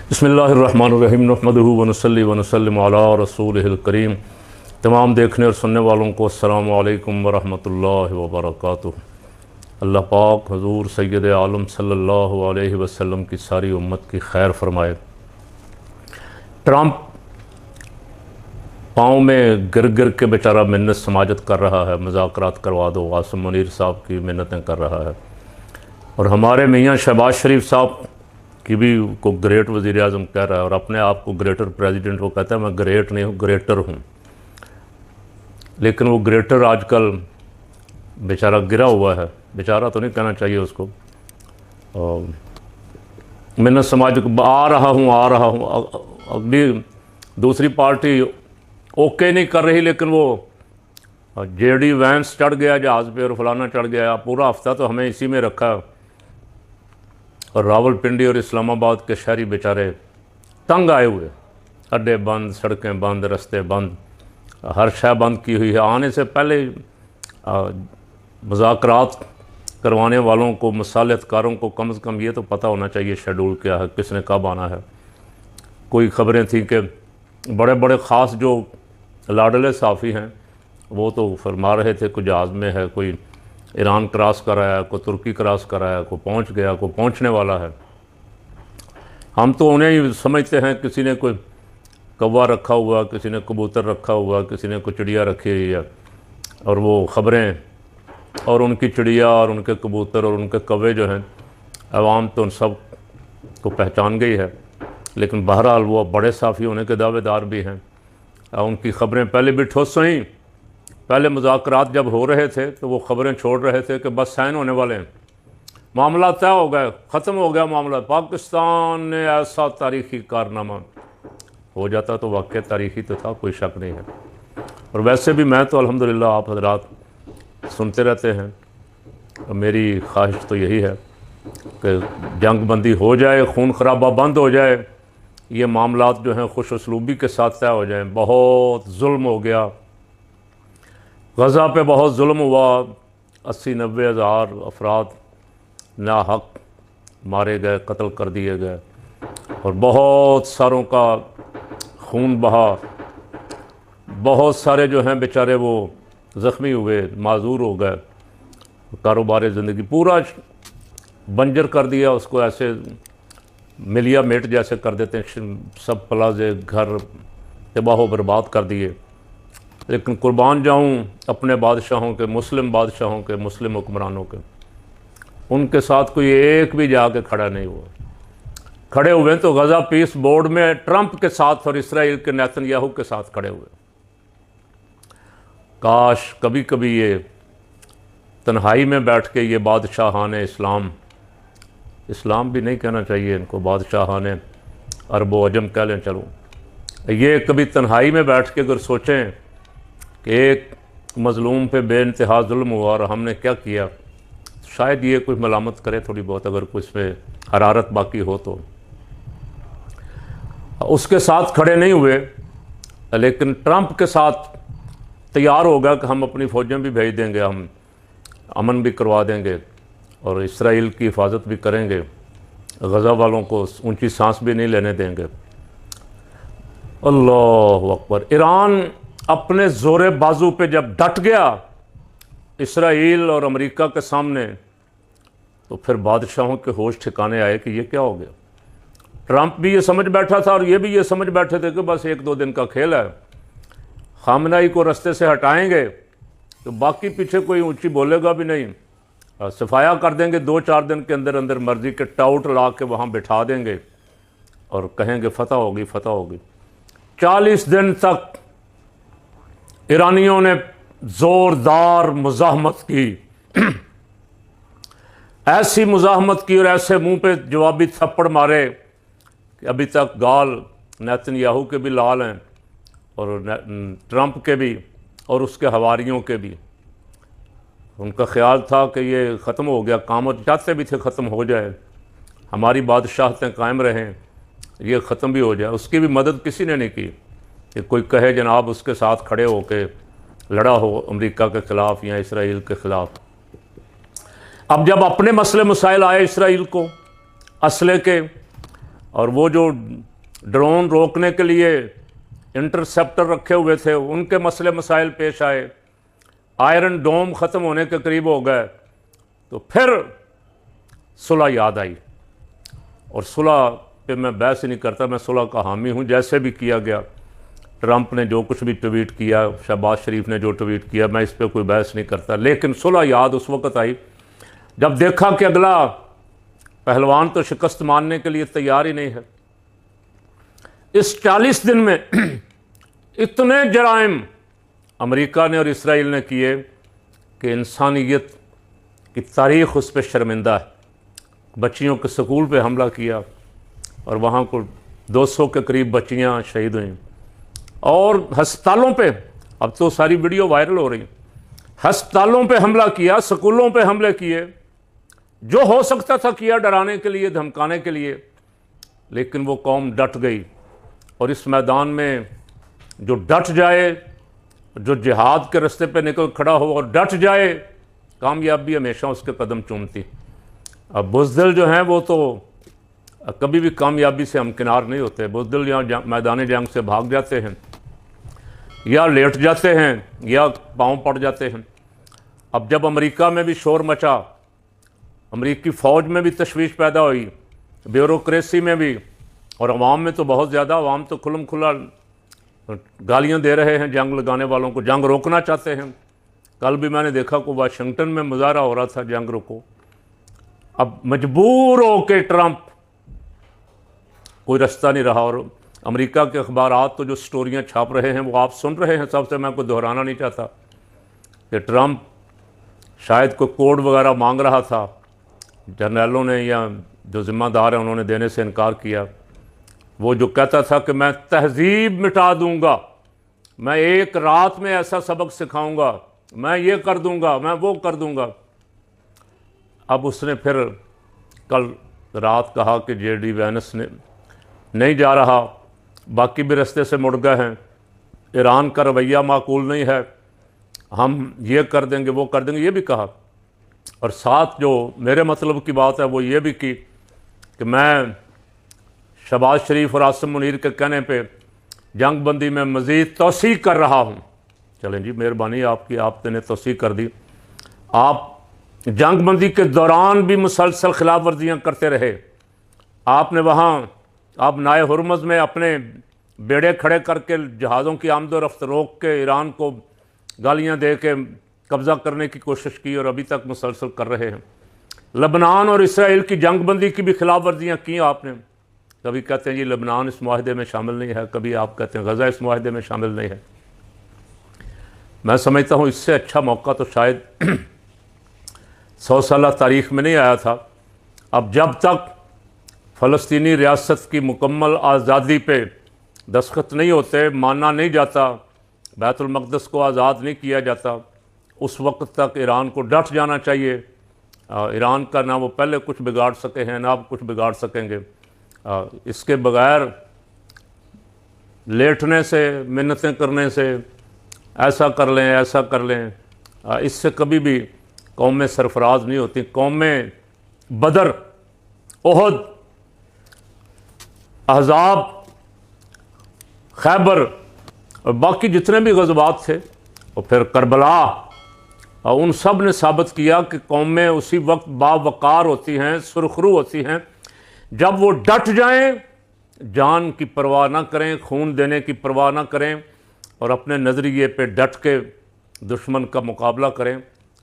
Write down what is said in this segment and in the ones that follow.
बिस्मिल्लाहिर्रहमानिर्रहीम नहमदुहु व नसल्ली व नसल्लिमु अला रसूलिहिल करीम। तमाम देखने और सुनने वालों को अस्सलामु अलैकुम व रहमतुल्लाहि व बरकातुहू। अल्लाह पाक हुज़ूर सय्यद आलम सल्लल्लाहु अलैहि वसल्लम की सारी उम्मत की खैर फरमाए। ट्रंप पाँव में गिर गिर के बेचारा मिन्नत समाजत कर रहा है, मुज़ाकरात करवा दो, आसिम मुनीर साहब की मिन्नतें कर रहा है। और हमारे मियाँ शहबाज शरीफ साहब की भी को ग्रेट वज़ीर आज़म कह रहा है और अपने आप को ग्रेटर प्रेसिडेंट, वो कहता है मैं ग्रेट नहीं हूँ, ग्रेटर हूँ। लेकिन वो ग्रेटर आजकल बेचारा गिरा हुआ है, बेचारा तो नहीं कहना चाहिए उसको। मिन्नत समाज आ रहा हूँ। अगली दूसरी पार्टी ओके नहीं कर रही, लेकिन वो जेडी वैंस चढ़ गया जहाज़ पे और फलाना चढ़ गया। पूरा हफ्ता तो हमें इसी में रखा और रावलपिंडी और इस्लामाबाद के शहरी बेचारे तंग आए हुए। अड्डे बंद, सड़कें बंद, रास्ते बंद, हर शय बंद की हुई है। आने से पहले मुज़ाकरात करवाने वालों को, मसालतकारों को कम से कम ये तो पता होना चाहिए शेड्यूल क्या है, किसने कब आना है। कोई खबरें थी कि बड़े बड़े ख़ास जो लाडले साफ़ी हैं वो तो फरमा रहे थे कोई जहाज़ में है, कोई ईरान क्रॉस कर आया, कोई तुर्की क्रॉस कर आया, कोई पहुंच गया, कोई पहुंचने वाला है। हम तो उन्हें ही समझते हैं, किसी ने कोई कौवा रखा हुआ, किसी ने कबूतर रखा हुआ, किसी ने कोई चिड़िया रखी हुई है। और वो ख़बरें और उनकी चिड़िया और उनके कबूतर और उनके कौवे जो हैं, अवाम तो उन सब को पहचान गई है। लेकिन बहरहाल वो बड़े साफ़ी होने के दावेदार भी हैं। उनकी ख़बरें पहले भी ठोस हुई। पहले मुज़ाकरात जब हो रहे थे तो वो ख़बरें छोड़ रहे थे कि बस साइन होने वाले हैं, मामला तय हो गया, ख़त्म हो गया मामला, पाकिस्तान ने ऐसा तारीख़ी कारनामा हो जाता तो वाक़ई तारीख़ी तो था, कोई शक नहीं है। और वैसे भी मैं तो अल्हम्दुलिल्लाह आप हज़रात सुनते रहते हैं, और मेरी ख्वाहिश तो यही है कि जंग बंदी हो जाए, खून खराबा बंद हो जाए, ये मामलात जो हैं खुश उसलूबी के साथ तय हो जाएँ। बहुत जुल्म हो गया, गज़ा पे बहुत जुल्म हुआ, 80-90 हज़ार अफराद नाहक मारे गए, कत्ल कर दिए गए और बहुत सारों का खून बहा। बहुत सारे जो हैं बेचारे वो ज़ख्मी हुए, माजूर हो गए, कारोबार ज़िंदगी पूरा बंजर कर दिया उसको। ऐसे मिलिया मेट जैसे कर देते हैं, सब प्लाजे घर तबाह बर्बाद कर दिए। लेकिन कुर्बान जाऊं अपने बादशाहों के, मुस्लिम बादशाहों के, मुस्लिम हुक्मरानों के, उनके साथ कोई एक भी जाके खड़ा नहीं हुआ। खड़े हुए तो गज़ा पीस बोर्ड में ट्रंप के साथ और इसराइल के नेतन्याहू के साथ खड़े हुए। काश कभी कभी ये तन्हाई में बैठ के ये बादशाहाने इस्लाम भी नहीं कहना चाहिए इनको, बादशाहाने अरब व अजम कह लें, चलो, ये कभी तन्हाई में बैठ के अगर सोचें कि एक मज़लूम पे बेइंतहा जुल्म हुआ और हमने क्या किया, शायद ये कोई मलामत करे थोड़ी बहुत, अगर कुछ में हरारत बाकी हो तो। उसके साथ खड़े नहीं हुए, लेकिन ट्रंप के साथ तैयार हो गया कि हम अपनी फ़ौजें भी भेज देंगे, हम अमन भी करवा देंगे और इसराइल की हिफाजत भी करेंगे, गज़ा वालों को ऊंची सांस भी नहीं लेने देंगे। अल्लाह अकबर। ईरान अपने ज़ोरे बाजू पे जब डट गया इसराइल और अमेरिका के सामने, तो फिर बादशाहों के होश ठिकाने आए कि ये क्या हो गया। ट्रंप भी ये समझ बैठा था और ये भी ये समझ बैठे थे कि बस 1-2 दिन का खेल है, खामनाई को रास्ते से हटाएंगे तो बाकी पीछे कोई ऊंची बोलेगा भी नहीं, सफाया कर देंगे, 2-4 दिन के अंदर अंदर मर्जी के टाउट ला के वहाँ बिठा देंगे और कहेंगे फतह होगी, फतह होगी। 40 दिन तक ईरानियों ने ज़ोरदार मुज़ाहमत की, ऐसी मुज़ाहमत की और ऐसे मुंह पे जवाबी थप्पड़ मारे कि अभी तक गाल नेतन्याहू के भी लाल हैं और ट्रंप के भी और उसके हवारियों के भी। उनका ख्याल था कि ये ख़त्म हो गया काम, और चाहते भी थे ख़त्म हो जाए, हमारी बादशाहतें कायम रहें, ये ख़त्म भी हो जाए। उसकी भी मदद किसी ने नहीं की कि कोई कहे जनाब उसके साथ खड़े हो के लड़ा हो अमेरिका के ख़िलाफ़ या इसराइल के ख़िलाफ़। अब जब अपने मसले मसाइल आए इसराइल को असले के, और वो जो ड्रोन रोकने के लिए इंटरसेप्टर रखे हुए थे उनके मसले मसाइल पेश आए, आयरन डोम ख़त्म होने के करीब हो गए, तो फिर सुलह याद आई। और सुलह पे मैं बहस ही नहीं करता, मैं सुलह का हामी हूँ। जैसे भी किया गया, ट्रंप ने जो कुछ भी ट्वीट किया, शहबाज शरीफ ने जो ट्वीट किया, मैं इस पर कोई बहस नहीं करता। लेकिन सुलह याद उस वक्त आई जब देखा कि अगला पहलवान तो शिकस्त मानने के लिए तैयार ही नहीं है। इस 40 दिन में इतने जराइम अमेरिका ने और इसराइल ने किए कि इंसानियत की तारीख़ उस पर शर्मिंदा है। बच्चियों के स्कूल पे हमला किया और वहाँ को 200 के करीब बच्चियाँ शहीद हुई। और हस्पतालों पे, अब तो सारी वीडियो वायरल हो रही, हस्पतालों पे हमला किया, स्कूलों पे हमले किए, जो हो सकता था किया, डराने के लिए, धमकाने के लिए। लेकिन वो कौम डट गई। और इस मैदान में जो डट जाए, जो जिहाद के रास्ते पे निकल खड़ा हो और डट जाए, कामयाबी हमेशा उसके कदम चूमती। अब बुज़दिल जो हैं वो तो कभी भी कामयाबी से हमकिनार नहीं होते। बुज़दिल यहाँ मैदान जंग से भाग जाते हैं, या लेट जाते हैं, या पाँव पड़ जाते हैं। अब जब अमेरिका में भी शोर मचा, अमेरिकी फ़ौज में भी तशवीश पैदा हुई, ब्यूरोक्रेसी में भी, और अवाम में तो बहुत ज़्यादा। अवाम तो खुल्म खुला गालियाँ दे रहे हैं जंग लगाने वालों को, जंग रोकना चाहते हैं। कल भी मैंने देखा को वाशिंगटन में मुजाहरा हो रहा था, जंग रोको। अब मजबूर हो के ट्रंप, कोई रास्ता नहीं रहा। और अमेरिका के अखबारात तो जो स्टोरियाँ छाप रहे हैं वो आप सुन रहे हैं। सबसे मैं कोई दोहराना नहीं चाहता कि ट्रंप शायद कोई कोड वगैरह मांग रहा था, जर्नलों ने या जो ज़िम्मेदार हैं उन्होंने देने से इनकार किया। वो जो कहता था कि मैं तहज़ीब मिटा दूंगा, मैं एक रात में ऐसा सबक सिखाऊंगा, मैं ये कर दूंगा, मैं वो कर दूंगा। अब उसने फिर कल रात कहा कि जेडी वैंस ने नहीं जा रहा, बाकी भी रास्ते से मुड़ गए हैं, ईरान का रवैया माकूल नहीं है, हम ये कर देंगे, वो कर देंगे, ये भी कहा। और साथ जो मेरे मतलब की बात है वो ये भी की कि मैं शहबाज शरीफ और आसिम मुनीर के कहने पे जंग बंदी में मज़ीद तोसी कर रहा हूँ। चलें जी, मेहरबानी आपकी, आपने तोसी कर दी। आप जंग बंदी के दौरान भी मुसलसल खिलाफ वर्जियाँ करते रहे। आपने वहाँ, आप नाए हुरमज़ में अपने बेड़े खड़े करके जहाज़ों की आमद रफ्त रोक के ईरान को गालियाँ दे के कब्ज़ा करने की कोशिश की, और अभी तक मुसलसल कर रहे हैं। लबनान और इसराइल की जंग बंदी की भी खिलाफ वर्जियाँ की आपने। कभी कहते हैं जी लबनान इस माहदे में शामिल नहीं है, कभी आप कहते हैं गज़ा इस माहदे में शामिल नहीं है। मैं समझता हूँ इससे अच्छा मौका तो शायद 100 साल तारीख़ में नहीं आया था। अब जब तक फ़लस्तीनी रियासत की मुकम्मल आज़ादी पे दस्तखत नहीं होते, माना नहीं जाता, बैतुल मक़दस को आज़ाद नहीं किया जाता, उस वक्त तक ईरान को डट जाना चाहिए। ईरान का ना वो पहले कुछ बिगाड़ सके हैं, ना अब कुछ बिगाड़ सकेंगे। इसके बग़ैर लेटने से, मिन्नतें करने से, ऐसा कर लें, ऐसा कर लें, इससे कभी भी कौमें सरफराज नहीं होती। कौमें बदर, ओहद, अहज़ाब, खैबर और बाकी जितने भी गज़वात थे, और फिर करबला, उन सब ने साबित किया कि कौमें उसी वक्त बावकार होती हैं, सुरखरू होती हैं, जब वो डट जाएं, जान की परवाह ना करें, खून देने की परवाह ना करें, और अपने नज़रिए पे डट के दुश्मन का मुकाबला करें,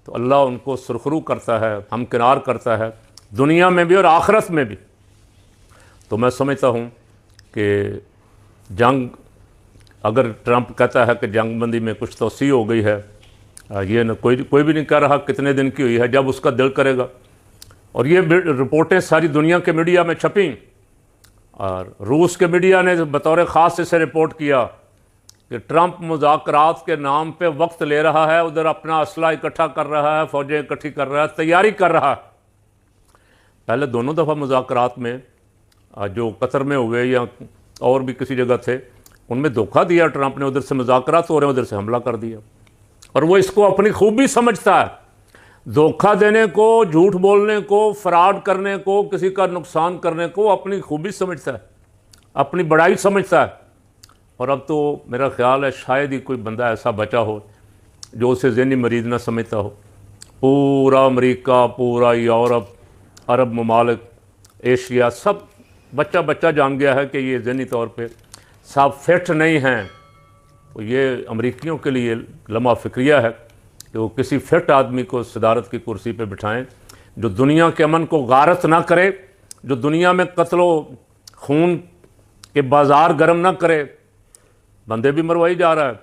तो अल्लाह उनको सुरखरू करता है, हमकिनार करता है, दुनिया में भी और आखिरत में भी। तो मैं समझता हूँ कि जंग, अगर ट्रंप कहता है कि जंग बंदी में कुछ तोसी हो गई है, ये न कोई भी नहीं कह रहा कितने दिन की हुई है, जब उसका दिल करेगा। और ये रिपोर्टें सारी दुनिया के मीडिया में छपीं, और रूस के मीडिया ने बतौर ख़ास इसे रिपोर्ट किया कि ट्रंप मुज़ाकरात के नाम पे वक्त ले रहा है, उधर अपना असला इकट्ठा कर रहा है, फ़ौजें इकट्ठी कर रहा है, तैयारी कर रहा है। पहले दोनों दफ़ा मुज़ाकरात में जो कतर में हुए या और भी किसी जगह थे, उनमें धोखा दिया ट्रंप ने। उधर से मुज़ाकरात हो रहे हैं, उधर से हमला कर दिया। और वो इसको अपनी खूबी समझता है। धोखा देने को, झूठ बोलने को, फ्रॉड करने को, किसी का नुकसान करने को अपनी खूबी समझता है, अपनी बड़ाई समझता है। और अब तो मेरा ख्याल है शायद ही कोई बंदा ऐसा बचा हो जो उसे ज़हनी मरीज़ ना समझता हो। पूरा अमेरिका, पूरा यूरोप, अरब ममालिक, एशिया, सब बच्चा बच्चा जान गया है कि ये ज़हनी तौर पे सब फिट नहीं हैं। तो ये अमरीकियों के लिए लम्हा फ़िक्रिया है कि वो किसी फिट आदमी को सदारत की कुर्सी पे बिठाएं, जो दुनिया के अमन को गारत ना करे, जो दुनिया में कत्लो खून के बाज़ार गर्म ना करे। बंदे भी मरवाई जा रहा है,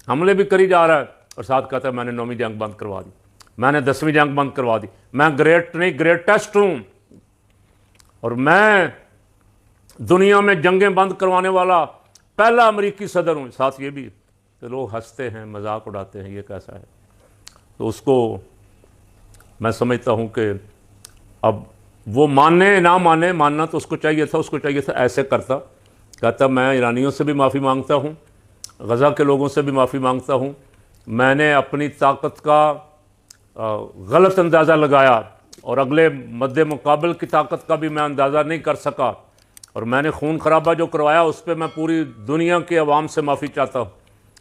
हमले भी करी जा रहा है, और साथ कहता है मैंने 9वीं जंग बंद करवा दी, मैंने 10वीं जंग बंद करवा दी, मैं ग्रेट नहीं ग्रेटेस्ट हूँ, और मैं दुनिया में जंगें बंद करवाने वाला पहला अमेरिकी सदर हूँ। साथ ये भी कि लोग हंसते हैं, मजाक उड़ाते हैं, ये कैसा है। तो उसको मैं समझता हूँ कि अब वो माने ना माने, मानना तो उसको चाहिए था, उसको चाहिए था ऐसे करता, कहता मैं ईरानियों से भी माफ़ी मांगता हूँ, गज़ा के लोगों से भी माफ़ी मांगता हूँ, मैंने अपनी ताकत का गलत अंदाज़ा लगाया और अगले मद्दे मुकाबल की ताकत का भी मैं अंदाज़ा नहीं कर सका, और मैंने खून खराबा जो करवाया उस पर मैं पूरी दुनिया के अवाम से माफ़ी चाहता हूँ।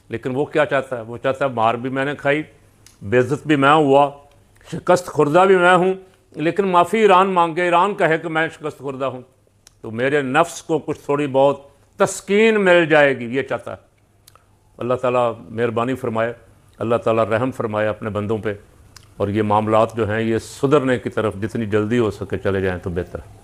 लेकिन वो क्या चाहता है? वो चाहता है मार भी मैंने खाई, बेइज्जत भी मैं हुआ, शिकस्त खुर्दा भी मैं हूँ, लेकिन माफ़ी ईरान मांगे, ईरान कहे कि मैं शिकस्त खुर्दा हूँ, तो मेरे नफ्स को कुछ थोड़ी बहुत तस्कीन मिल जाएगी, ये चाहता है। अल्लाह ताला मेहरबानी फरमाए, अल्लाह ताला रहम फरमाए अपने बंदों पे, और ये मामलात जो हैं ये सुधरने की तरफ जितनी जल्दी हो सके चले जाएँ तो बेहतर है।